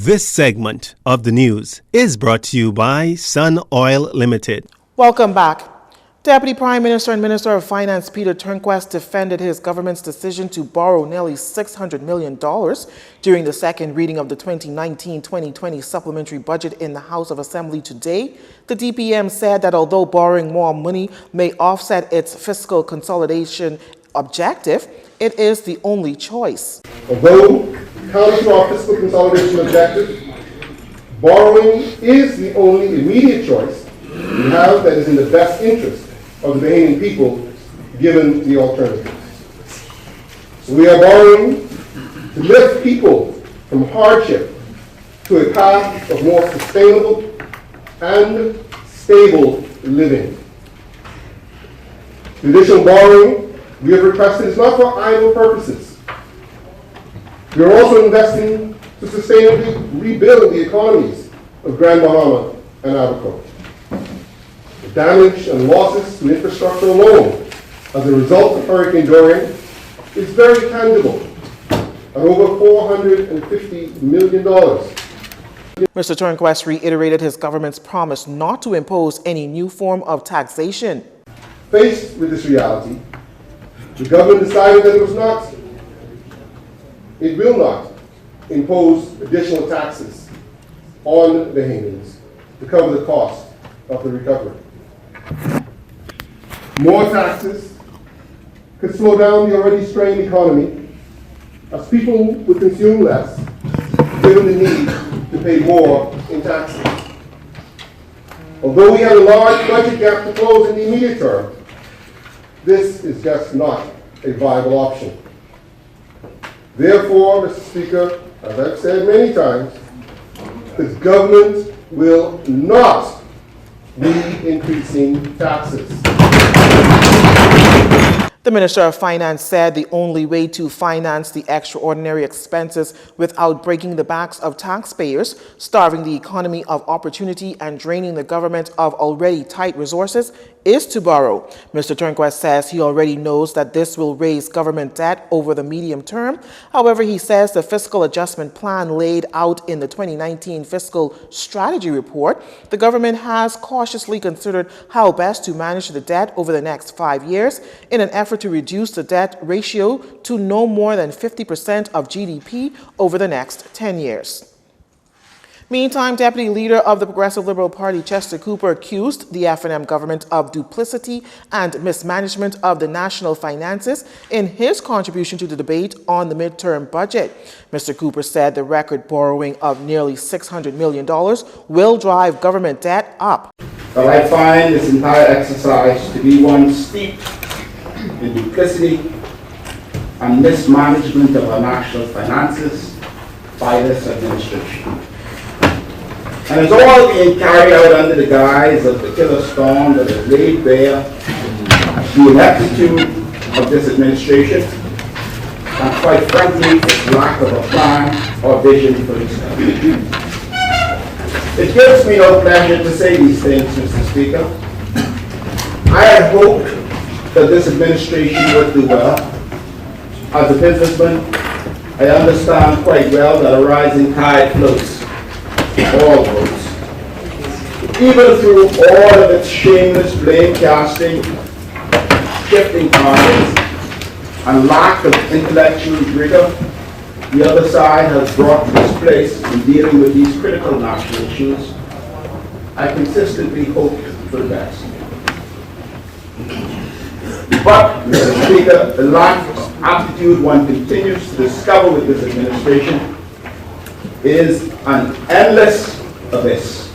This segment of the news is brought to you by Sun Oil Limited. Welcome back. Deputy Prime Minister and Minister of Finance Peter Turnquest defended his government's decision to borrow nearly $600 million during the second reading of the 2019-2020 supplementary budget in the House of Assembly today. The DPM said that although borrowing more money may offset its fiscal consolidation objective, it is the only choice. Although counter to our fiscal consolidation objective, borrowing is the only immediate choice we have that is in the best interest of the Bahamian people, given the alternative. So we are borrowing to lift people from hardship to a path of more sustainable and stable living. The additional borrowing we have requested is not for idle purposes. We are also investing to sustainably rebuild the economies of Grand Bahama and Abaco. The damage and losses to infrastructure alone as a result of Hurricane Dorian is very tangible at over $450 million. Mr. Turnquest reiterated his government's promise not to impose any new form of taxation. Faced with this reality, the government decided that it will not impose additional taxes on Bahamians to cover the cost of the recovery. More taxes could slow down the already strained economy as people would consume less, given the need to pay more in taxes. Although we have a large budget gap to close in the immediate term, this is just not a viable option. Therefore, Mr. Speaker, as I've said many times, this government will not be increasing taxes. The Minister of Finance said the only way to finance the extraordinary expenses without breaking the backs of taxpayers, starving the economy of opportunity, and draining the government of already tight resources is to borrow. Mr. Turnquest says he already knows that this will raise government debt over the medium term. However, he says the fiscal adjustment plan laid out in the 2019 fiscal strategy report, the government has cautiously considered how best to manage the debt over the next 5 years in an effort to reduce the debt ratio to no more than 50% of GDP over the next 10 years. Meantime, Deputy Leader of the Progressive Liberal Party, Chester Cooper, accused the F&M government of duplicity and mismanagement of the national finances in his contribution to the debate on the midterm budget. Mr. Cooper said the record borrowing of nearly $600 million will drive government debt up. Well, I find this entire exercise to be one steeped in duplicity and mismanagement of our national finances by this administration. And it's all being carried out under the guise of the killer storm that has laid bare the ineptitude of this administration and, quite frankly, its lack of a plan or vision for its country. It gives me no pleasure to say these things, Mr. Speaker. I had hoped that this administration would do well. As a businessman, I understand quite well that a rising tide floats all boats. Even through all of its shameless blame casting, shifting targets, and lack of intellectual rigor, the other side has brought to this place in dealing with these critical national issues. I consistently hoped for the best. But, Mr. Speaker, the lack of aptitude one continues to discover with this administration is an endless abyss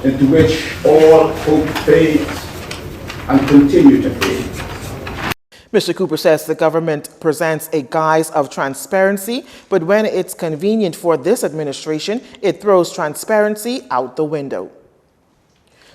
into which all hope fades and continue to fade. Mr. Cooper says the government presents a guise of transparency, but when it's convenient for this administration, it throws transparency out the window.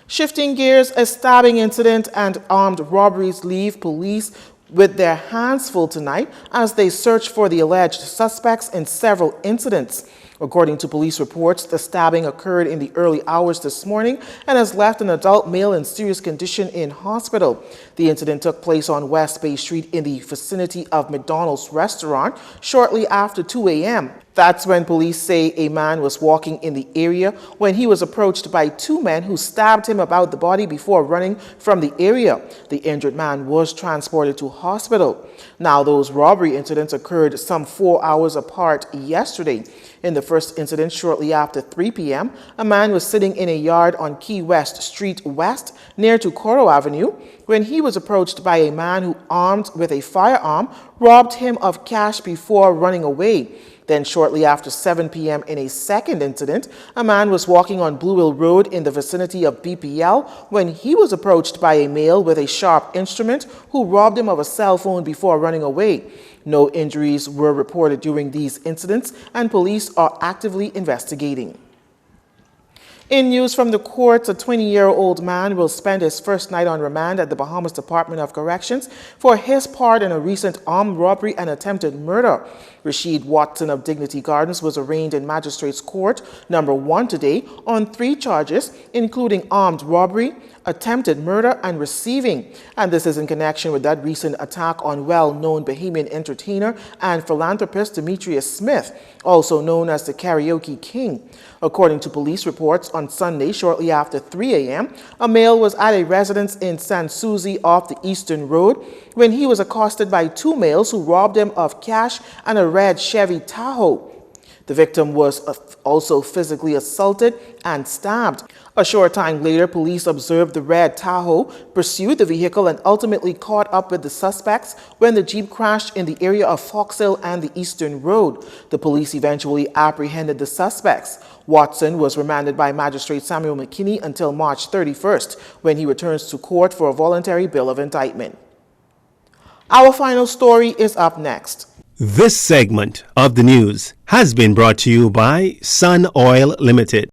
Shifting gears, a stabbing incident and armed robberies leave police with their hands full tonight as they search for the alleged suspects in several incidents. According to police reports, the stabbing occurred in the early hours this morning and has left an adult male in serious condition in hospital. The incident took place on West Bay Street in the vicinity of McDonald's restaurant shortly after 2 a.m. That's when police say a man was walking in the area when he was approached by two men who stabbed him about the body before running from the area. The injured man was transported to hospital. Now, those robbery incidents occurred some 4 hours apart yesterday. In the first incident, shortly after 3 p.m., a man was sitting in a yard on Key West Street West near to Coro Avenue when he was approached by a man who, armed with a firearm, robbed him of cash before running away. Then shortly after 7 p.m. in a second incident, a man was walking on Blue Hill Road in the vicinity of BPL when he was approached by a male with a sharp instrument who robbed him of a cell phone before running away. No injuries were reported during these incidents, and police are actively investigating. In news from the courts, a 20-year-old man will spend his first night on remand at the Bahamas Department of Corrections for his part in a recent armed robbery and attempted murder. Rashid Watson of Dignity Gardens was arraigned in Magistrates Court number 1 today on 3 charges, including armed robbery, attempted murder, and receiving. And this is in connection with that recent attack on well-known Bahamian entertainer and philanthropist Demetrius Smith, also known as the Karaoke King. According to police reports, on Sunday, shortly after 3 a.m., a male was at a residence in San Suzy off the Eastern Road when he was accosted by 2 males who robbed him of cash and a red Chevy Tahoe. The victim was also physically assaulted and stabbed. A short time later, police observed the red Tahoe, pursued the vehicle, and ultimately caught up with the suspects when the Jeep crashed in the area of Fox Hill and the Eastern Road. The police eventually apprehended the suspects. Watson was remanded by Magistrate Samuel McKinney until March 31st, when he returns to court for a voluntary bill of indictment. Our final story is up next. This segment of the news has been brought to you by Sun Oil Limited.